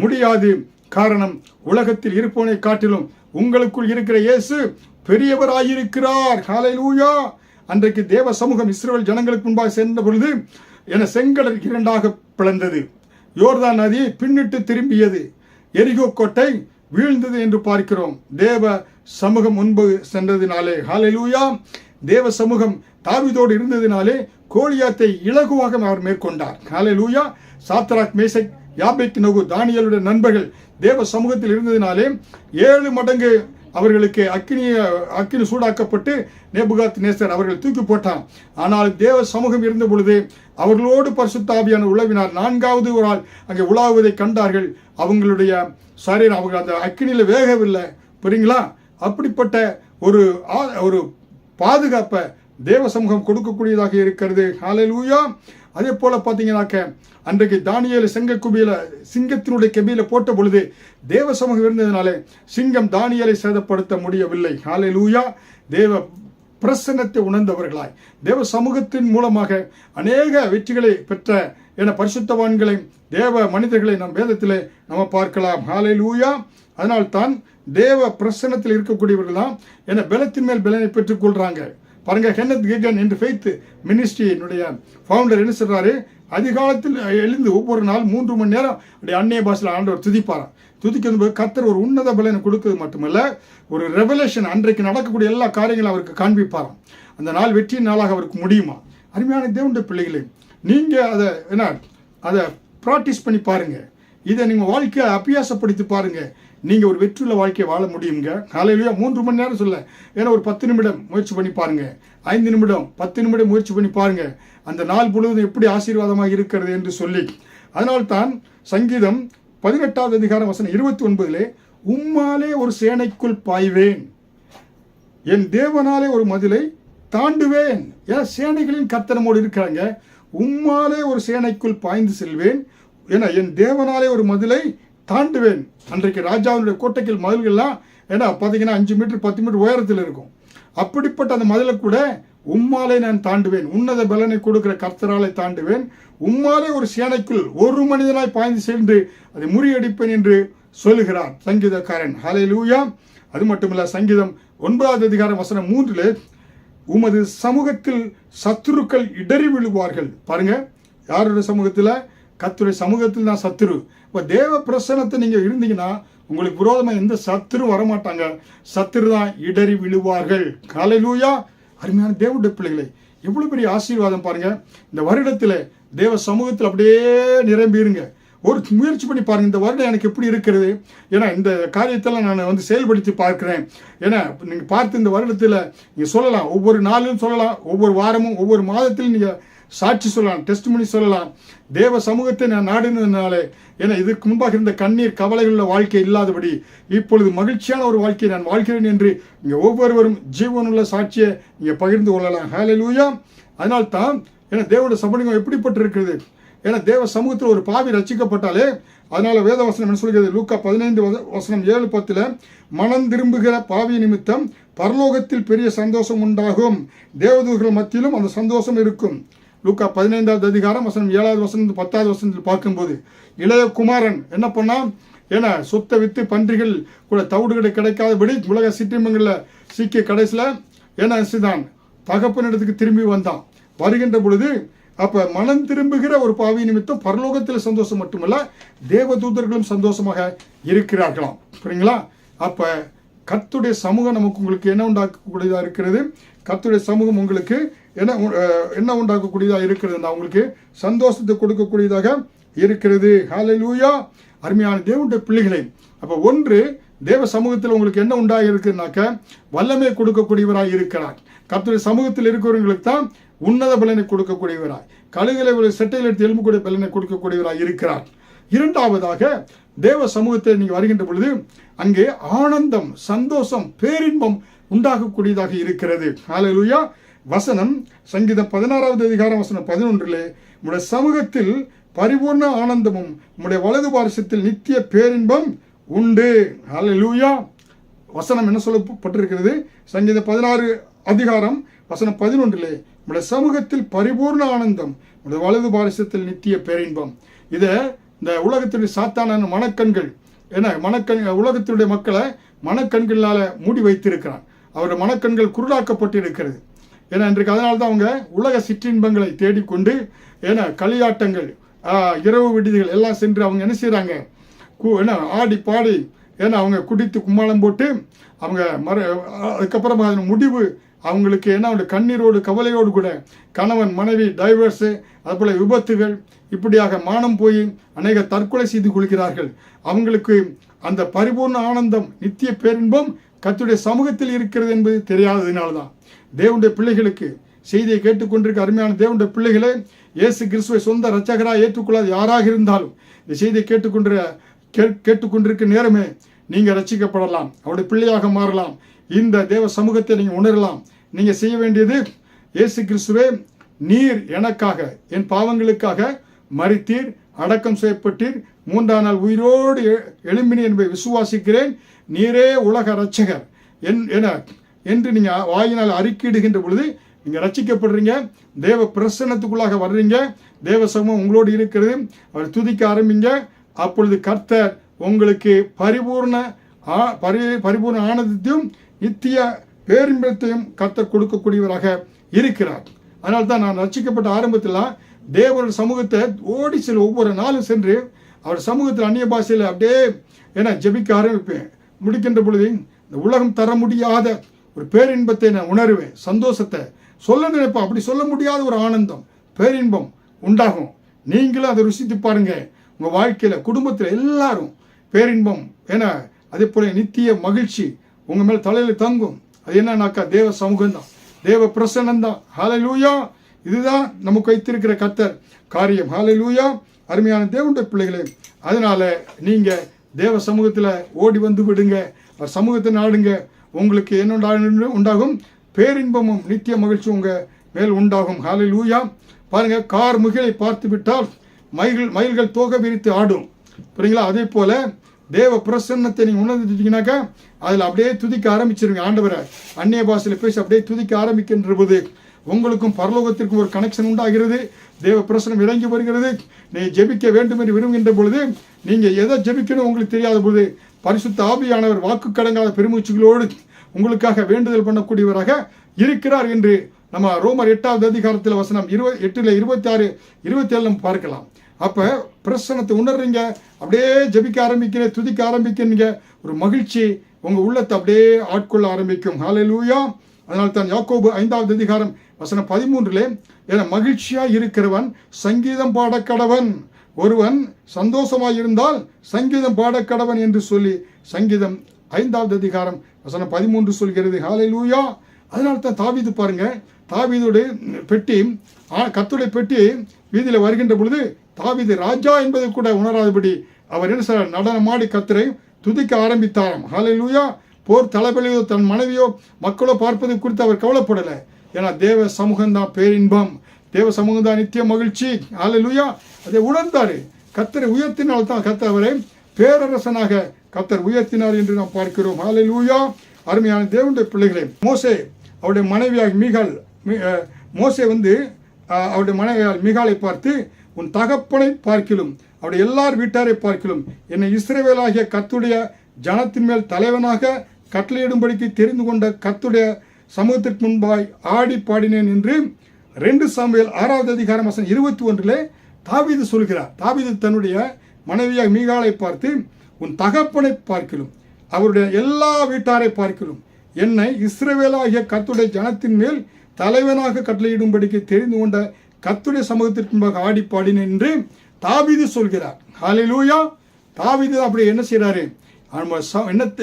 Speaker 1: முடியாது. காரணம், உலகத்தில் இருப்பவனை காட்டிலும் உங்களுக்குள் இருக்கிற இயேசு பெரியவராயிருக்கிறார். ஹல்லேலூயா. அன்றைக்கு தேவ சமூகம் இஸ்ரவேல் ஜனங்களுக்கு முன்பாக சென்ற பொழுது என செங்கடல் இரண்டாக பிளந்தது. யோர்தான் நதி பின்னிட்டு திரும்பியது. எரிகோ கோட்டை வீழ்ந்தது என்று பார்க்கிறோம். தேவ சமூகம் முன்பு சென்றதினாலே. ஹல்லேலூயா. தேவ சமூகம் தாவீதோடு இருந்ததினாலே கோலியாத்தை இலகுவாக அவர் மேற்கொண்டார். ஹல்லேலூயா. சாத்ராக், மேசக், யாபேத்நேகோ, தானியேலுடைய நண்பர்கள் தேவ சமூகத்தில் இருந்ததினாலே 7 மடங்கு அவர்களுக்கு அக்கினி சூடாக்கப்பட்டு நேபுகாத்நேசர் அவர்கள் தூக்கி போட்டான். ஆனால் தேவ சமூகம் இருந்த பொழுது அவர்களோடு பரிசுத்த ஆவியானவர் உலவினார். 4வது ஒரு ஆள் அங்கே உலாவுவதை கண்டார்கள். அவங்களுடைய சரீரம் அவங்க அந்த அக்கினியில வேகவில்லை. புரியுங்களா? அப்படிப்பட்ட ஒரு பாதுகாப்பை தேவ சமூகம் கொடுக்கக்கூடியதாக இருக்கிறது. ஹல்லேலூயா. அதே போல பார்த்தீங்கன்னாக்க அன்றைக்கு தானியேல் சிங்கத்தினுடைய கெபியில போட்ட பொழுது தேவ சமூகம் இருந்ததினாலே சிங்கம் தானியேலை சேதப்படுத்த முடியவில்லை. ஹல்லேலூயா. தேவ பிரசன்னத்தை உணர்ந்தவர்களாய் தேவ சமூகத்தின் மூலமாக அநேக வெற்றிகளை பெற்ற என பரிசுத்தவான்களை தேவ மனிதர்களை நம் வேதத்திலே நம்ம பார்க்கலாம். ஹல்லேலூயா. அதனால் தான் தேவ பிரசன்னத்தில் இருக்கக்கூடியவர்கள் தான் என பலத்தின் மேல் பலனை பெற்றுக் கொள்றாங்க. பாருங்க, கென்னத் ஹேகன் என்று ஃபெய்த் மினிஸ்ட்ரியினுடைய ஃபவுண்டர் என்ன சொல்றாரு? அதிகாலத்தில் எழுந்து ஒவ்வொரு நாள் 3 மணி நேரம் அப்படி அந்நிய பாஷையில் ஆண்டவர் துதிப்பாராம். துதிக்கும் போது கர்த்தர் ஒரு உன்னத பலனை கொடுக்கிறது மட்டுமல்ல, ஒரு ரெவலேஷன் அன்றைக்கு நடக்கக்கூடிய எல்லா காரியங்களும் அவருக்கு காண்பிப்பாராம். அந்த நாள் வெற்றியின் நாளாக அவருக்கு முடியுமா? அருமையான தேவனுடைய பிள்ளைகளே, நீங்க அதை ப்ராக்டிஸ் பண்ணி பாருங்க. இதை நீங்க வாழ்க்கையை அபியாசப்படுத்தி பாருங்க. நீங்க ஒரு வெற்றியுள்ள வாழ்க்கையை வாழ முடியுங்க. ஹல்லேலூயா. 3 மணி நேரம் சொல்ல, ஏன்னா ஒரு 10 நிமிடம் முயற்சி பண்ணி பாருங்க. 5 நிமிடம் 10 நிமிடம் முயற்சி பண்ணி பாருங்க. அந்த நாள் முழுவதும் எப்படி ஆசீர்வாதமாக இருக்கிறது என்று சொல்லி. அதனால்தான் சங்கீதம் 18வது அதிகாரம் வசனம் 29 உம்மாலே ஒரு சேனைக்குள் பாய்வேன், என் தேவனாலே ஒரு மதிலை தாண்டுவேன். ஏன்னா சேனைகளின் கர்த்தனமோடு இருக்கிறாங்க. உம்மாலே ஒரு சேனைக்குள் பாய்ந்து செல்வேன், ஏன்னா என் தேவனாலே ஒரு மதிலை தாண்டுவேன். அன்றைக்கு ராஜாவுடைய கோட்டைகள் மதில்கள்லாம் ஏன்னா பார்த்தீங்கன்னா 5 மீட்டர் 10 மீட்டர் உயரத்தில் இருக்கும். அப்படிப்பட்ட அந்த மதிலை கூட உம்மாலே நான் தாண்டுவேன், உன்னத பலனை கொடுக்கிற கர்த்தராலே தாண்டுவேன். உம்மாலே ஒரு சேனைக்குள் ஒரு மனிதனாய் பாய்ந்து சென்று அதை முறியடிப்பேன் என்று சொல்லுகிறார் சங்கீதக்காரன். ஹல்லேலூயா. அது மட்டுமல்ல, சங்கீதம் 9வது அதிகாரம் வசனம் 3 உமது சமூகத்தில் சத்துருக்கள் இடறி விழுவார்கள். பாருங்க, யாருடைய சமூகத்தில்? கர்த்தருடைய சமூகத்தில் தான் சத்துரு. இப்போ தேவ பிரசன்னத்தை நீங்க இருந்தீங்கன்னா உங்களுக்கு விரோதமா எந்த சத்துரு வரமாட்டாங்க. சத்துரு தான் இடறி விழுவார்கள். ஹல்லேலூயா. அருமையான தேவனுடைய பிள்ளைகளை, எவ்வளவு பெரிய ஆசீர்வாதம் பாருங்க. இந்த வருடத்துல தேவ சமூகத்தில் அப்படியே நிரம்பிடுங்க. ஒரு முயற்சி பண்ணி பாருங்க, இந்த வருடம் எனக்கு எப்படி இருக்கிறது. ஏன்னா இந்த காரியத்தெல்லாம் நான் செயல்படுத்தி பார்க்கிறேன். ஏன்னா நீங்க பார்த்து இந்த வருடத்துல நீங்க சொல்லலாம், ஒவ்வொரு நாளிலும் சொல்லலாம், ஒவ்வொரு வாரமும் ஒவ்வொரு மாதத்திலும் நீங்க சாட்சி சொல்லலாம், டெஸ்டிமனி சொல்லலாம். தேவ சமூகத்தை நான் நாடினதுனாலே, ஏன்னா இதற்கு முன்பாக இருந்த கண்ணீர் கவலைகள் உள்ள வாழ்க்கை இல்லாதபடி இப்பொழுது மகிழ்ச்சியான ஒரு வாழ்க்கையை நான் வாழ்கிறேன் என்று இங்கே ஒவ்வொருவரும் ஜீவனுள்ள சாட்சியை இங்கே பகிர்ந்து கொள்ளலாம். ஹல்லேலூயா. அதனால்தான் ஏன்னா தேவனுடைய சமூகம் எப்படிப்பட்டிருக்கிறது, ஏன்னா தேவ சமூகத்தில் ஒரு பாவி ரட்சிக்கப்பட்டாலே, அதனால வேதவசனம் என்ன சொல்கிறது, லூக்கா 15:7-10, மனம் திரும்புகிற பாவி நிமித்தம் பரலோகத்தில் பெரிய சந்தோஷம் உண்டாகும், தேவதூதர்கள் மத்தியிலும் அந்த சந்தோஷம் இருக்கும். லூக்கா 15:7-10 பார்க்கும்போது இளைய குமாரன் என்ன பண்ணா, ஏன்னா சொத்தை வித்து பன்றிகள் கூட தவிடுகளை கிடைக்காதபடி உலக சிற்றின்பங்களில் சிக்கிய கடைசியில் என்ன தான் தகப்பனிடத்துக்கு திரும்பி வந்தான். வருகின்ற பொழுது அப்ப மனம் திரும்புகிற ஒரு பாவி நிமித்தம் பரலோகத்தில் சந்தோஷம் மட்டுமல்ல, தேவதூதர்களும் சந்தோஷமாக இருக்கிறார்களாம். புரியுங்களா? அப்ப கர்த்தருடைய சமூகம் நமக்கு உங்களுக்கு என்ன உண்டாக்கக்கூடியதாக இருக்கிறது, கர்த்தருடைய சமூகம் உங்களுக்கு என்ன உண்டாக்கக்கூடியதாக இருக்கிறது, உங்களுக்கு சந்தோஷத்தை கொடுக்கக்கூடியதாக இருக்கிறது. ஹல்லேலூயா. அருமையான தேவனுடைய பிள்ளைகளை, அப்ப ஒன்று தேவ சமூகத்தில் உங்களுக்கு என்ன உண்டாக இருக்குனாக்க வல்லமை கொடுக்கக்கூடியவராய் இருக்கிறார். கர்த்தருடைய சமூகத்தில் இருக்கிறவங்களுக்கு தான் உன்னத பலனை கொடுக்கக்கூடியவராய், கழுகளை செட்டையில் எடுத்து எலும்புக்கூடிய பலனை கொடுக்கக்கூடியவராய் இருக்கிறார். இரண்டாவதாக தேவ சமூகத்தை நீங்க வருகின்ற பொழுது அங்கே ஆனந்தம், சந்தோஷம், பேரின்பம் உண்டாகக்கூடியதாக இருக்கிறது. ஹல்லேலூயா. வசனம் சங்கீதம் 16:11, உம்முடைய சமூகத்தில் பரிபூர்ண ஆனந்தமும் உம்முடைய வலது பாரசத்தில் நித்திய பேரின்பம் உண்டு. ஹல்லேலூயா. வசனம் என்ன சொல்லப்பட்டிருக்கிறது, சங்கீதம் 16:11, உம்முடைய சமூகத்தில் பரிபூர்ண ஆனந்தம், உம்முடைய வலது பாரசத்தில் நித்திய பேரின்பம். இதை இந்த உலகத்துடைய சாத்தான மனக்கண்கள், ஏன்னா உலகத்தினுடைய மக்களை மனக்கண்களால மூடி வைத்திருக்கிறான். அவருடைய மனக்கண்கள் குருடாக்கப்பட்டு இருக்கிறது. ஏன்னா இன்றைக்கு அதனால தான் அவங்க உலக சிற்றின்பங்களை தேடிக்கொண்டு, ஏன்னா களியாட்டங்கள், இரவு விடுதிகள் எல்லாம் சென்று அவங்க என்ன செய்யறாங்க, ஏன்னா ஆடி பாடி, ஏன்னா அவங்க குடித்து கும்மாளம் போட்டு அவங்க அதுக்கப்புறமா அதன் முடிவு அவங்களுக்கு என்ன, அவங்க கண்ணீரோடு கவலையோடு கூட கணவன் மனைவி டைவர்ஸு, அதுபோல் விபத்துகள், இப்படியாக மானம் போய் அநேக தற்கொலை செய்து கொள்கிறார்கள். அவங்களுக்கு அந்த பரிபூர்ண ஆனந்தம், நித்திய பேரின்பம் கர்த்தருடைய சமூகத்தில் இருக்கிறது என்பது தெரியாததினால்தான். தேவனுடைய பிள்ளைகளுக்கு செய்தியை கேட்டுக்கொண்டிருக்க அருமையான தேவனுடைய பிள்ளைகளே, இயேசு கிறிஸ்துவை சொந்த இரட்சகராக ஏற்றுக்கொள்ளாத யாராக இருந்தாலும் இந்த செய்தியை கேட்டுக்கொண்டிருக்க நேரமே நீங்கள் ரட்சிக்கப்படலாம், அவருடைய பிள்ளையாக மாறலாம், இந்த தேவ சமூகத்தை நீங்கள் உணரலாம். நீங்கள் செய்ய வேண்டியது, இயேசு கிறிஸ்துவே, நீர் எனக்காக என் பாவங்களுக்காக மரித்தீர், அடக்கம் செய்யப்பட்டீர், 3ஆம் நாள் உயிரோடு எழும்பினீர் என்பதை விசுவாசிக்கிறேன், நீரே உலக இரட்சகர் என்று நீங்கள் வாயினால் அறிக்கையிடுகின்ற பொழுது நீங்கள் ரட்சிக்கப்படுறீங்க, தேவ பிரசன்னத்துக்குள்ளாக வர்றீங்க, தேவ சமூகம் உங்களோடு இருக்கிறது. அவர் துதிக்க ஆரம்பிங்க. அப்பொழுது கர்த்தர் உங்களுக்கு பரிபூர்ண ஆனந்தத்தையும் நித்திய பேரின்பத்தையும் கர்த்தர் கொடுக்கக்கூடியவராக இருக்கிறார். அதனால தான் நான் ரட்சிக்கப்பட்ட ஆரம்பத்தில் தேவனுடைய சமூகத்தை ஓடி செல்ல ஒவ்வொரு நாளும் சென்று அவர் சமூகத்தில் அந்நிய பாஷையில் அப்படியே ஜெபிக்க ஆரம்பிப்பேன். முடிக்கின்ற பொழுது இந்த உலகம் தர முடியாத ஒரு பேரின்பத்தை நான் உணர்வேன், சந்தோஷத்தை சொல்ல நினைப்பேன். அப்படி சொல்ல முடியாத ஒரு ஆனந்தம், பேரின்பம் உண்டாகும். நீங்களும் அதை ருசித்து பாருங்க. உங்கள் வாழ்க்கையில், குடும்பத்தில் எல்லாரும் பேரின்பம், அதே போல நித்திய மகிழ்ச்சி உங்கள் மேல் தலையில் தங்கும். அது என்னன்னாக்கா தேவ சமூகம் தான், தேவ பிரசன்னம் தான். ஹல்லேலூயா. இதுதான் நமக்கு வைத்திருக்கிற கர்த்தர் காரியம். ஹல்லேலூயா. அருமையான தேவனுடைய பிள்ளைகளே, அதனால நீங்க தேவ சமூகத்தில் ஓடி வந்து விடுங்க, அவர் சமூகத்தை நாடுங்க. உங்களுக்கு என்ன உண்டாகும், பேரின்பமும் நித்திய மகிழ்ச்சி உங்க மேல் உண்டாகும். ஹல்லேலூயா. பாருங்க, கார் முகிலை பார்த்து விட்டால் மயில்கள் தோகை விரித்து ஆடும். புரியுங்களா? அதே போல தேவ பிரசன்னத்தை நீங்க உணர்ந்துட்டீங்கன்னாக்கா அதில் அப்படியே துதிக்க ஆரம்பிச்சிருங்க. ஆண்டவரை அந்நிய பாஷையில் பேசி அப்படியே துதிக்க ஆரம்பிக்கின்ற போது உங்களுக்கும் பரலோகத்திற்கும் ஒரு கனெக்ஷன் உண்டாகிறது. தேவ பிரசனம் இறங்கி வருகிறது. நீ ஜெபிக்க வேண்டும் என்று விரும்புகின்ற பொழுது, நீங்க எதை ஜெபிக்கணும் உங்களுக்கு தெரியாத பொழுது, பரிசுத்த ஆவியானவர் வாக்கு கடங்காத பெருமூச்சுகளோடு உங்களுக்காக வேண்டுதல் பண்ணக்கூடியவராக இருக்கிறார் என்று நம்ம ரோமர் 8ஆம் அதிகாரத்தில் வசனம் 26-27 பார்க்கலாம். அப்ப பிரசனத்தை உணர்றீங்க, அப்படியே ஜெபிக்க ஆரம்பிக்கிற, துதிக்க ஆரம்பிக்கிறீங்க. ஒரு மகிழ்ச்சி உங்க உள்ளத்தை அப்படியே ஆட்கொள்ள ஆரம்பிக்கும். ஹல்லேலூயா. அதனால தான் யாக்கோபு 5ஆம் அதிகாரம் வசனம் 13 மகிழ்ச்சியா இருக்கிறவன் சங்கீதம் பாடக்கடவன், ஒருவன் சந்தோஷமாய் இருந்தால் சங்கீதம் பாடக்கடவன் என்று சொல்லி சங்கீதம் 5ஆம் அதிகாரம் வசனம் 13 சொல்கிறது. ஹல்லேலூயா. அதனால தான் தாவீது பாருங்க, தாவீதோடு பெட்டி, கர்த்தருடைய பெட்டி வீதியில் வருகின்ற பொழுது தாவீது ராஜா என்பதை கூட உணராதபடி அவர் என்ன செய்றார், நடனமாடி கர்த்தரை துதிக்க ஆரம்பித்தாராம். ஹல்லேலூயா. போர் தளபதியோ தன் மனைவியோ மக்களோ பார்ப்பது குறித்து அவர் கவலைப்படலை. ஏன்னா தேவ சமூகம் தான் பேரின்பம், தேவ சமூகம் தான் நித்திய மகிழ்ச்சி. ஹல்லேலூயா. அதை உணர்ந்தாரு. கர்த்தரை உயர்த்தினால் தான் கர்த்தர் அவரை பேரரசனாக கர்த்தர் உயர்த்தினார் என்று நாம் பார்க்கிறோம். ஹல்லேலூயா. அருமையான தேவனுடைய பிள்ளைகளே, மோசே அவருடைய மனைவியாக மீகாள், மோசே அவருடைய மனைவியால் மீகாளை பார்த்து, உன் தகப்பனை பார்க்கிலும் அவருடைய எல்லார் வீட்டாரை பார்க்கிலும் என்னை இஸ்ரவேலாகிய கர்த்தருடைய ஜனத்தின் மேல் தலைவனாக கட்டளையிடும்படிக்கு தெரிந்து கொண்ட கர்த்தருடைய சமூகத்திற்கு முன்பாய் ஆடி பாடினேன் என்று 2 சாமுவேல் 6வது அதிகாரம் வசனம் 21 தாவீது சொல்கிறார். தாவீது தன்னுடைய மனைவியாக மீகாளை பார்த்து, உன் தகப்பனை பார்க்கிலும் அவருடைய எல்லா வீட்டாரை பார்க்கிலும் என்னை இஸ்ரவேலாகிய கர்த்தருடைய ஜனத்தின் மேல் தலைவனாக கட்டளையிடும்படிக்கு தெரிந்து கொண்ட கர்த்தருடைய சமூகத்திற்கு முன்பாக ஆடி பாடினேன் என்று தாவீது சொல்கிறார். ஹல்லேலூயா. தாவீது அப்படி என்ன செய்யறாரு,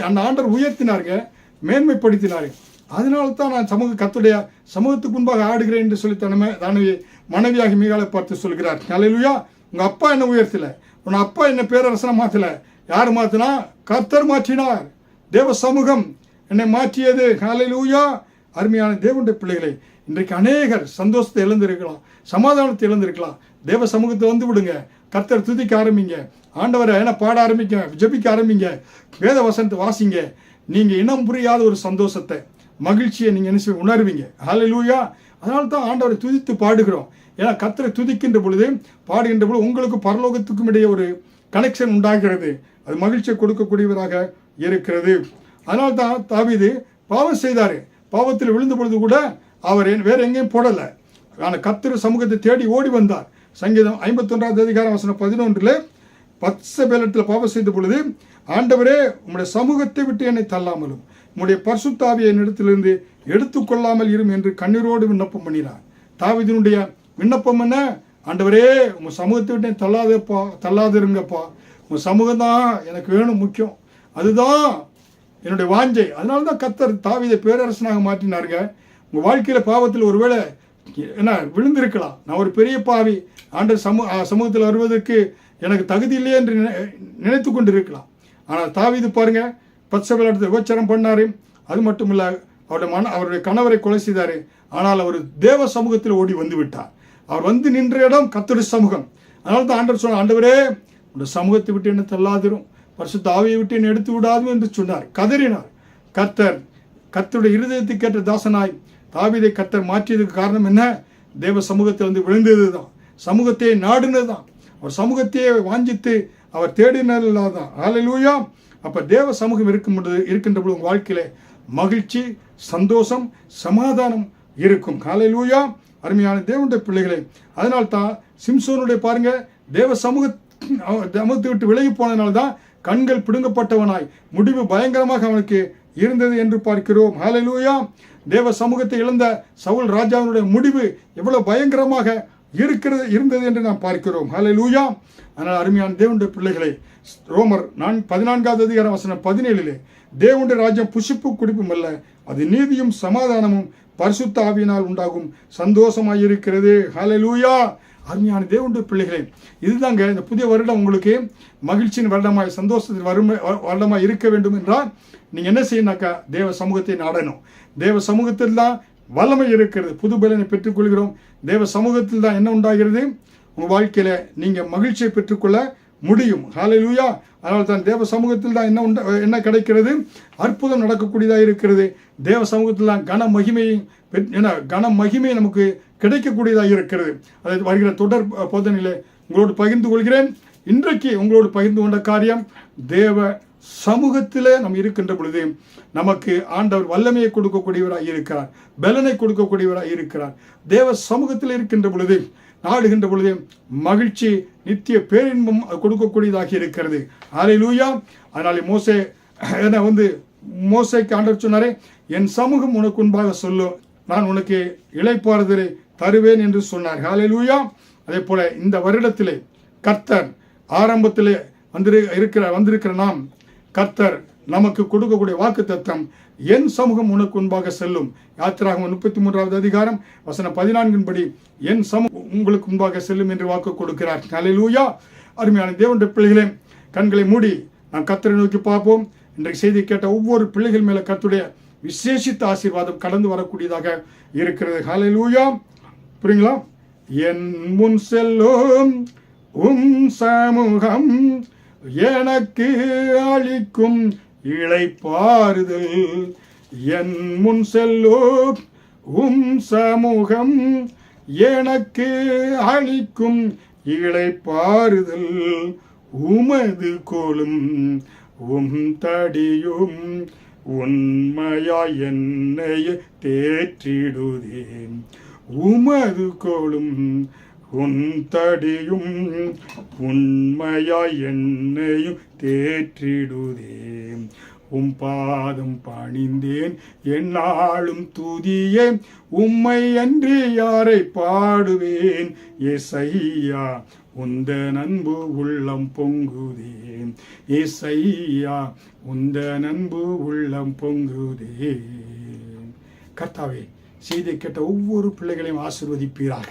Speaker 1: அந்த ஆண்டவர் உயர்த்தினாருங்க, மேன்மைப்படுத்தினாரு. அதனால தான் நான் கர்த்தருடைய சமூகத்துக்கு முன்பாக ஆடுகிறேன் என்று சொல்லி தன்னை மனைவியாகி மீகாளை பார்த்து சொல்கிறார். ஹல்லேலூயா. உங்க அப்பா என்ன உயர்த்தல, உன் அப்பா என்ன பேரரசனை மாற்றல. யார் மாற்றினா? கர்த்தர் மாற்றினார். தேவ சமூகம் என்னை மாற்றியது. ஹல்லேலூயா. அருமையான தேவனுடைய பிள்ளைகளை, இன்றைக்கு அநேகர் சந்தோஷத்தை இழந்திருக்கலாம், சமாதானத்தை இழந்திருக்கலாம். தேவ சமூகத்தை வந்து விடுங்க, கர்த்தர் துதிக்க ஆரம்பிங்க, ஆண்டவரை பாட ஆரம்பிங்க, ஜெபிக்க ஆரம்பிங்க, வேத வசனத்தை வாசிங்க. நீங்க இனம் புரியாத ஒரு சந்தோஷத்தை, மகிழ்ச்சியை நீங்க என்ன உணர்வீங்க. ஹல்லேலூயா. அதனால தான் ஆண்டவரை துதித்து பாடுகிறோம். ஏன்னா கர்த்தரை துதிக்கின்ற பொழுது, பாடுகின்ற பொழுது உங்களுக்கு பரலோகத்துக்கும் இடையே ஒரு கனெக்ஷன் உண்டாகிறது. அது மகிழ்ச்சியை கொடுக்கக்கூடியவராக இருக்கிறது. அதனால தான் தாவீது பாவம் செய்தாரு. பாவத்தில் விழுந்த பொழுது கூட அவர் வேற எங்கேயும் போடலை. ஆனால் கர்த்தர் சமூகத்தை தேடி ஓடி வந்தார். சங்கீதம் 51வது அதிகாரம் வசனம் 11 பத்சபேலத்தில் பாவம் செய்த பொழுது, ஆண்டவரே உம்முடைய சமூகத்தை விட்டு என்னை தள்ளாமலும் உம்முடைய பரிசுத்த ஆவியை என்னிடத்திலிருந்து எடுத்துக்கொள்ளாமல் இரும் என்று கண்ணீரோடு விண்ணப்பம் பண்ணினார். தாவீதினுடைய விண்ணப்பம் என்ன? ஆண்டவரே உங்க சமூகத்தை விட்டு தள்ளாதிருங்கப்பா, உங்க சமூகம் தான் எனக்கு வேணும், முக்கியம், அதுதான் என்னுடைய வாஞ்சை. அதனால தான் கர்த்தர் தாவீதை பேரரசனாக மாற்றினாருங்க. உங்கள் வாழ்க்கையில் பாவத்தில் ஒருவேளை விழுந்திருக்கலாம். நான் ஒரு பெரிய பாவி, ஆண்டவர் சமூகத்தில் வருவதற்கு எனக்கு தகுதி இல்லையே என்று நினைத்து கொண்டு இருக்கலாம். ஆனால் தாவீது பாருங்க, பத்சபேலத்தில் விபச்சாரம் பண்ணாரு. அது மட்டும் இல்லை, அவருடைய கணவரை கொலை செய்தாரு. ஆனால் அவர் தேவ சமூகத்தில் ஓடி வந்து விட்டார். அவர் வந்து நின்ற இடம் கர்த்தருடைய சமூகம். அதனால தான் ஆண்டவர் சொன்னார், ஆண்டவரே உடைய சமூகத்தை விட்டு என்ன தள்ளாதிரும், பரிசுத்த ஆவியை விட்டு என்னை எடுத்து விடாதும் என்று சொன்னார். கதறினார். கர்த்தருடைய இருதயத்துக்கு கேட்ட தாசனாய் தாவீதை கர்த்தர் மாற்றியதுக்கு காரணம் என்ன? தேவ சமூகத்தில் வந்து விழுந்தது தான், சமூகத்தையே நாடுனது தான், அவர் சமூகத்தையே வாஞ்சித்து அவர் தேடினதான். ஹல்லேலூயா. அப்ப தேவ சமூகம் இருக்கின்ற பொழுது உங்கள் வாழ்க்கையில மகிழ்ச்சி, சந்தோஷம், சமாதானம் இருக்கும். ஹல்லேலூயா. அருமையான தேவனுடைய பிள்ளைகளை, அதனால தான் சிம்சோனுடைய பாருங்க, தேவ சமூகத்தை விட்டு விலகி போனதுனால தான் கண்கள் பிடுங்கப்பட்டவனாய் முடிவு பயங்கரமாக அவனுக்கு இருந்தது என்று பார்க்கிறோம். ஹல்லேலூயா. தேவ சமூகத்தை இழந்த சவுல் ராஜாவினுடைய முடிவு எவ்வளவு பயங்கரமாக இருந்தது என்று நாம் பார்க்கிறோம். ஹல்லேலூயா. ஆனால் அருமையான தேவனுடைய பிள்ளைகளை, ரோமர் 14வது அதிகாரம் வசனம் 17 தேவனுடைய ராஜ்யம் புசிப்பு குடிப்பும் அல்ல, அது நீதியும் சமாதானமும் பரிசுத்த ஆவியினால் உண்டாகும் சந்தோஷமாயிருக்கிறது. ஹல்லேலூயா. அருமையான தேவனுடைய பிள்ளைகளே, இதுதாங்க இந்த புதிய வருடம் உங்களுக்கு மகிழ்ச்சியின் வருடமாய், சந்தோஷத்தின் வருடமாய் இருக்க வேண்டும் என்றால் நீங்க என்ன செய்யணும்னாக்கா, தேவ சமூகத்தை நாடணும். தேவ சமூகத்தில் தான் வல்லமை இருக்கிறது. புது பலனை பெற்றுக்கொள்கிறோம். தேவ சமூகத்தில் தான் என்ன உண்டாகிறது, உங்க வாழ்க்கையில நீங்க மகிழ்ச்சியை பெற்றுக்கொள்ள முடியும். ஹல்லேலூயா. அதனால தான் தேவ சமூகத்தில் தான் என்ன கிடைக்கிறது, அற்புதம் நடக்கக்கூடியதாக இருக்கிறது. தேவ சமூகத்தில் தான் கன மகிமை நமக்கு கிடைக்கக்கூடியதாக இருக்கிறது. அதை வருகிற தொடர் போதனையிலே உங்களோடு பகிர்ந்து கொள்கிறேன். இன்றைக்கு உங்களோடு பகிர்ந்து கொண்ட காரியம், தேவ சமூகத்திலே நம்ம இருக்கின்ற பொழுது நமக்கு ஆண்டவர் வல்லமையை கொடுக்கக்கூடியவராக இருக்கிறார், பலனை கொடுக்கக்கூடியவராக இருக்கிறார். தேவ சமூகத்தில் இருக்கின்ற பொழுது, நாடுகின்ற பொழுது மகிழ்ச்சி, நித்திய பேரின்பம் கொடுக்கக்கூடியதாக இருக்கிறது. ஹல்லேலூயா. அதனாலே மோசேக்கு ஆண்டவர் சொன்னாரே, என் சமூகம் உனக்கு முன்பாக சொல்லும், நான் உனக்கு இளைப்பாறுதலை தருவேன் என்று சொன்னார். ஹல்லேலூயா. அதே போல இந்த வருடத்திலே கர்த்தர் ஆரம்பத்திலே வந்திருக்கிற நாம் கர்த்தர் நமக்கு கொடுக்கக்கூடிய வாக்குத்தத்தம், என் சமூகம் உனக்கு முன்பாக செல்லும். யாத்திராகமம் 33வது அதிகாரம் வசனம் 14 படி என் சமூகம் உங்களுக்கு முன்பாக செல்லும் என்று வாக்கு கொடுக்கிறார். ஹல்லேலூயா. அருமையான தேவனுடைய பிள்ளைகளே, கண்களை மூடி நாம் கர்த்தரை நோக்கி பார்ப்போம். இன்றைக்கு செய்தி கேட்ட ஒவ்வொரு பிள்ளைகள் மேல கர்த்தருடைய விசேஷித்த ஆசீர்வாதம் கடந்து வரக்கூடியதாக இருக்கிறது. ஹல்லேலூயா. புரியுங்களா? என் முன் செல்லும் சமூகம் எனக்கு அளிக்கும் இளைப்பாறுதல். என் முன் செல்லும் சமூகம் எனக்கு அளிக்கும் இளைப்பாறுதல். உமது கோலும் தடியும் உண்மையாய் என்னை தேற்றிடுதே. உமது கோலும் தடியும் உண்மையாய் என்னையும் தேற்றிடுதே. பாதம் பணிந்தேன் என்னாலும் துதியே. உம்மை அன்றி யாரை பாடுவேன். ஏசையா உந்த அன்பு உள்ளம் பொங்குதே. ஏசையா உந்த அன்பு உள்ளம் பொங்குதே. கர்த்தாவே, செய்தி கேட்ட ஒவ்வொரு பிள்ளைகளையும் ஆசீர்வதிப்பீராக.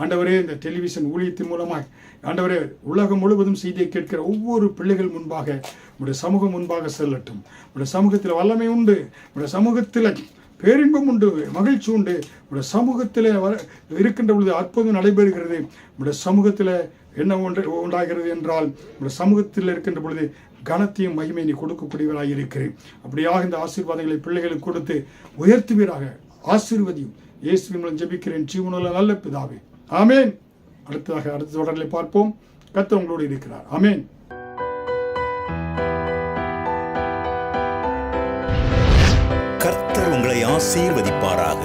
Speaker 1: ஆண்டவரே, இந்த டெலிவிஷன் ஊழியத்தின் மூலமாய் ஆண்டவரே, உலகம் முழுவதும் செய்தியை கேட்கிற ஒவ்வொரு பிள்ளைகள் முன்பாக உடைய சமூகம் முன்பாக செல்லட்டும். உடைய சமூகத்தில் வல்லமை உண்டு, உடைய சமூகத்தில் பேரின்பம் உண்டு, மகிழ்ச்சி உண்டு. உடைய சமூகத்தில் இருக்கின்ற பொழுது அற்புதம் நடைபெறுகிறது. உடைய சமூகத்தில் என்ன உண்டாகிறது என்றால், உடைய சமூகத்தில் இருக்கின்ற பொழுது கனத்தையும் மகிமை நீ கொடுக்கக்கூடியவராக இருக்கிறேன். அப்படியாக இந்த ஆசீர்வாதங்களை பிள்ளைகளுக்கு கொடுத்து உயர்த்துவீராக. ஆசீர்வதியும். இயேசுவின் மூலம் ஜெபிக்கிறேன் ஜீவனுள்ள நல்ல பிதாவே, ஆமேன். அடுத்த தொடரில் பார்ப்போம். கர்த்தர் உங்களோடு இருக்கிறார். ஆமேன்.
Speaker 2: கர்த்தர் உங்களை ஆசீர்வதிப்பாராக.